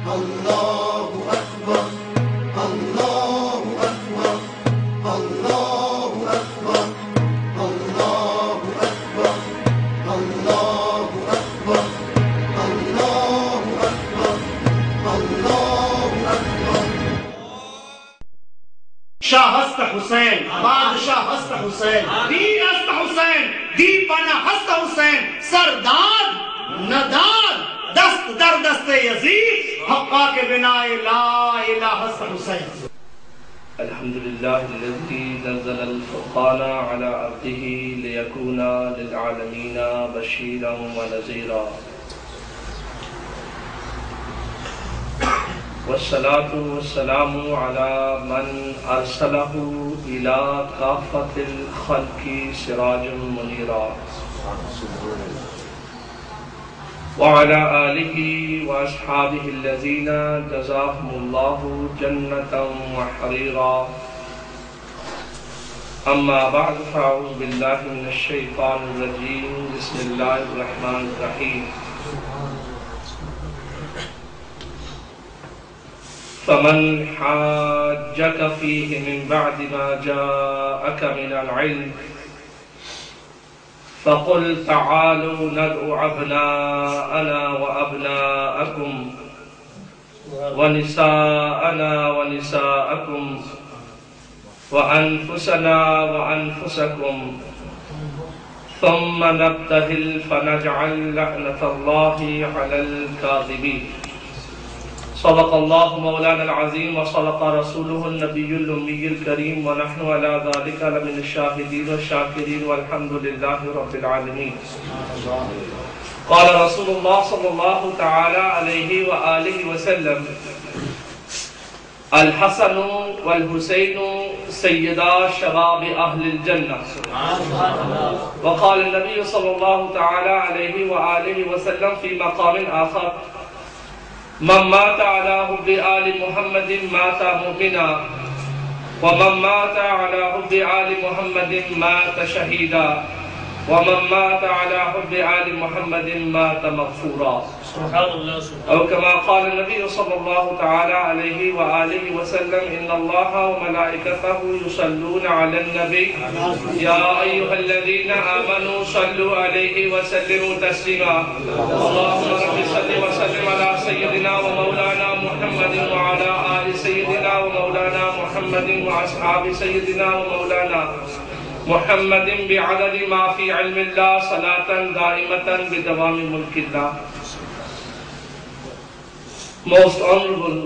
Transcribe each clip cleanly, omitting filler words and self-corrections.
الله أكبر الله أكبر الله أكبر الله أكبر الله أكبر الله أكبر الله أكبر. شاه هست حسین، بادشاہ ہست حسین، دین ہست حسین، دی پناہ ہست حسین، سرداد نداد دست در دست یزید حقا کے بنا لا الہ ہست حسین. الحمد لله الذي نزل الفرقان على عبده ليكون للعالمين بشيرا ونذيرا، والصلاة والسلام على من أرسله إلى كافة الخلق سراجا منيرا، وعلى آله وأصحابه الذين جزاهم الله جنة وحريرا. أما بعد، فأعوذ بالله من الشيطان الرجيم. بسم الله الرحمن الرحيم. فمن حاجك فيه من بعد ما جاءك من العلم فقل تعالوا ندعو أبناءنا وأبناءكم ونساءنا ونساءكم وأنفسنا وأنفسكم ثم نبتهل فنجعل لعنة الله على الكاذبين. صدق الله مولانا العظيم وصدق رسوله النبي الأمي الكريم، ونحن على ذلك لمن الشاهدين والشاكرين، والحمد لله رب العالمين. قال رسول الله صلى الله تعالى عليه وآله وسلم: الحسن والحسين سيدا شباب أهل الجنة. وقال النبي صلى الله تعالى عليه وآله وسلم في مقام آخر: من مات على حب آل محمد مات مؤمنا، ومن مات على حب آل محمد مات شهيدا، ومن مات على حب آل محمد مات مغفورا. أو كما قال النبي صلى الله تعالى عليه وآله وسلم: إن الله وملائكته يصلون على النبي يا أيها الذين آمنوا صلوا عليه وسلموا تسليما. اللهم رب صل وسلم على سيدنا ومولانا محمد وعلى آل سيدنا ومولانا محمد وأصحاب سيدنا ومولانا محمد بعدد ما في علم الله صلاة دائمة بدوام ملك الله. Most honorable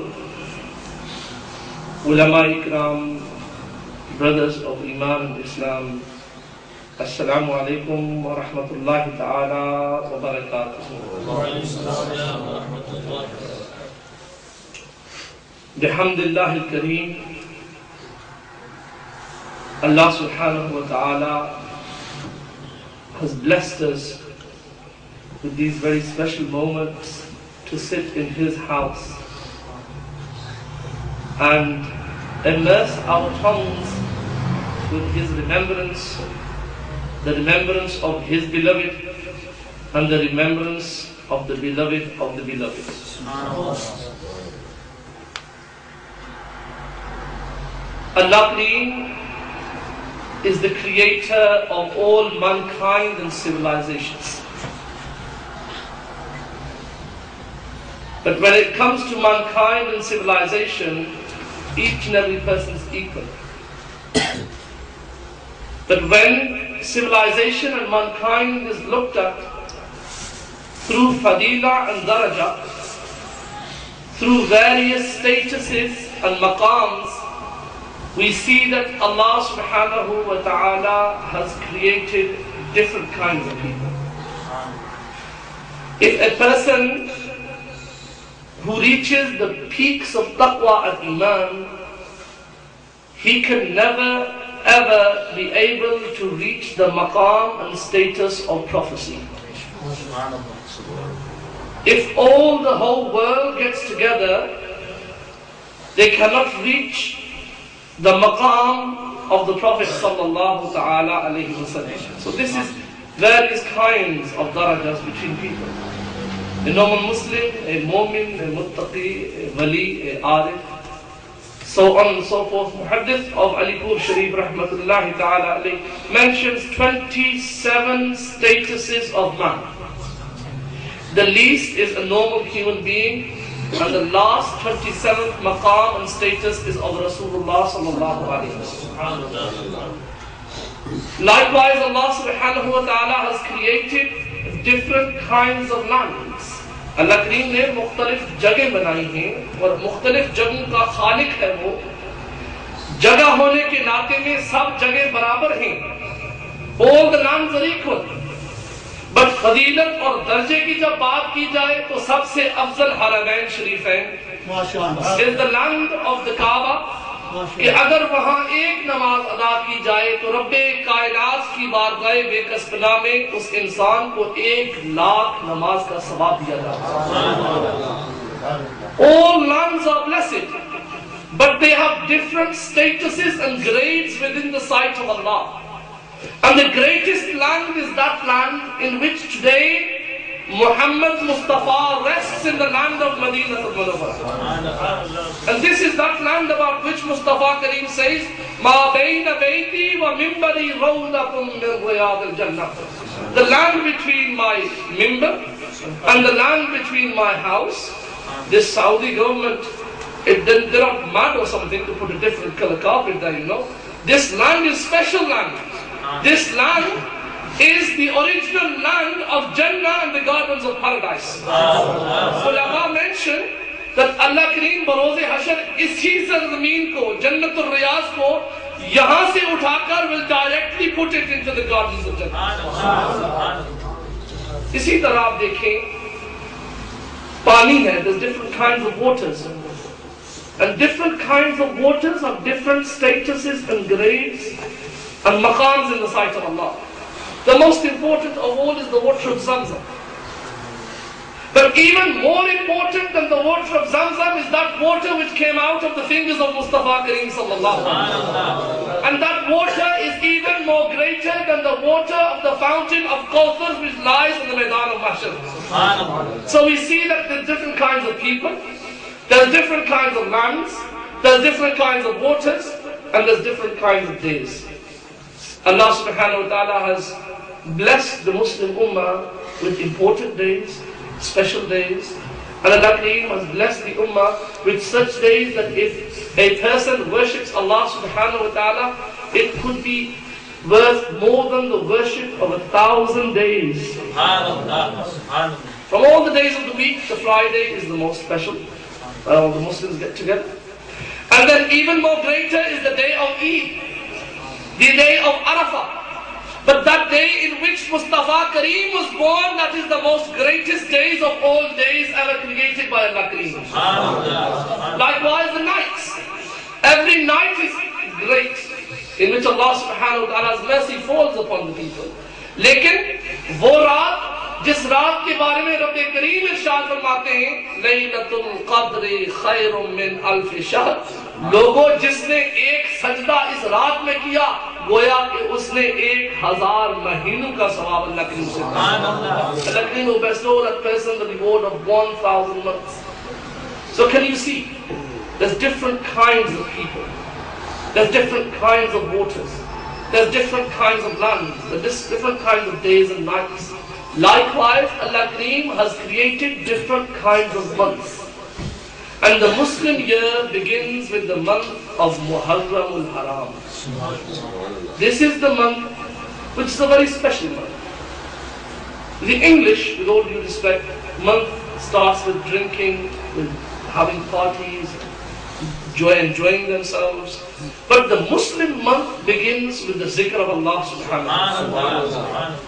ulama ikram, brothers of Iman and Islam, Assalamu alaikum wa rahmatullahi ta'ala wa barakatuh. Bihamdillah al-Kareem, Allah subhanahu wa ta'ala has blessed us with these very special moments to sit in His house and immerse our tongues with His remembrance, the remembrance of His beloved and the remembrance of the beloved of the beloved. Allah is the creator of all mankind and civilizations. But when it comes to mankind and civilization, each and every person is equal. But when civilization and mankind is looked at through fadila and daraja, through various statuses and maqams, we see that Allah subhanahu wa ta'ala has created different kinds of people. If a person who reaches the peaks of taqwa and iman, he can never ever be able to reach the maqam and status of prophecy. If all the whole world gets together, they cannot reach the maqam of the Prophet sallallahu ta'ala alayhi wa sallam. So this is various kinds of darajas between people. A normal Muslim, a mu'min, a muttaqi, a wali, a arif, so on and so forth. Muhaddith of Alipur Sharif rahmatullahi ta'ala alayhi mentions 27 statuses of man. The least is a normal human being, and the last 27th maqam and status is of Rasulullah sallallahu alayhi wa sallam. Likewise, Allah subhanahu wa ta'ala has created different kinds of lands. Allah Kareem ने मुख्तलिफ जगह बनाई हैं और मुख्तलिफ जगहों का खालिक है वो. जगह होने के नाते में सब जगह बराबर हैं. All the lands are equal. But फजीलत और दर्जे की जब बात की जाए तो सबसे Afzal हरमैन शरीफैन is the land of the Kaaba. कि अगर वहाँ एक नमाज अदा की जाए तो रब्बे कायनात की बारगाह बेकसपना में उस इंसान को 1,00,000 नमाज का सवाब दिया जाता है. All lands are blessed, but they have different statuses and grades within the sight of Allah. And the greatest land is that land in which today Muhammad Mustafa rests, in the land of Medina al-Munawwara. And this is that land about which Mustafa Kareem says, Ma bayna bayti wa mimbari rawdatun min riyad al-jannah. The land between my mimbar and the land between my house. This Saudi government, they're not mad or something to put a different color carpet there, you know. This land is special land. This land is the original land of Jannah and the gardens of paradise. Ulama mention that Allah Kareem Baroze Hashar इसी ज़मीन को, जन्नतुल रियाज़ को यहाँ से उठाकर will directly put it into the gardens of Jannah. इसी तरह आप देखें पानी है, there's different kinds of waters, and different kinds of waters have different statuses and grades and maqams in the sight of Allah. The most important of all is the water of Zamzam. But even more important than the water of Zamzam is that water which came out of the fingers of Mustafa Kareem sallallahu alaihi wasallam. And that water is even more greater than the water of the fountain of Kawthar which lies in the Maidan of Mahshar. So we see that there's different kinds of people, there's different kinds of lands, there's different kinds of waters, and there's different kinds of days. Allah subhanahu wa ta'ala has blessed the Muslim Ummah with important days, special days. And Allah Kareem has blessed the Ummah with such days that if a person worships Allah subhanahu wa ta'ala, it could be worth more than the worship of 1,000 days. From all the days of the week, the Friday is the most special. The Muslims get together. And then even more greater is the day of Eid, the day of Arafah. But that day in which Mustafa Kareem was born, that is the most greatest days of all days ever created by Allah Kareem. Likewise the nights. Every night is great, in which Allah subhanahu wa ta'ala's mercy falls upon the people. Lekin, wo raat, जिस रात के बारे में रब्बे करीम इरशाद फरमाते हैं लैलतुल क़द्र खैरुम मिन अल्फ शहर, लोगों जिसने एक सजदा इस रात में किया गोया कि उसने 1000 महीनों का सवाब अल्लाह करीम से पाया. Allah Kareem will bestow that person the reward of 1000 months. So can you see, there's different kinds of people, there's different kinds of waters, there's different kinds of lands, there's different kinds of days and nights. Likewise, Allah Kareem has created different kinds of months. And the Muslim year begins with the month of Muharram al-Haram. This is the month which is a very special month. The English, with all due respect, month starts with drinking, with having parties, enjoying themselves. But the Muslim month begins with the zikr of Allah subhanahu wa ta'ala.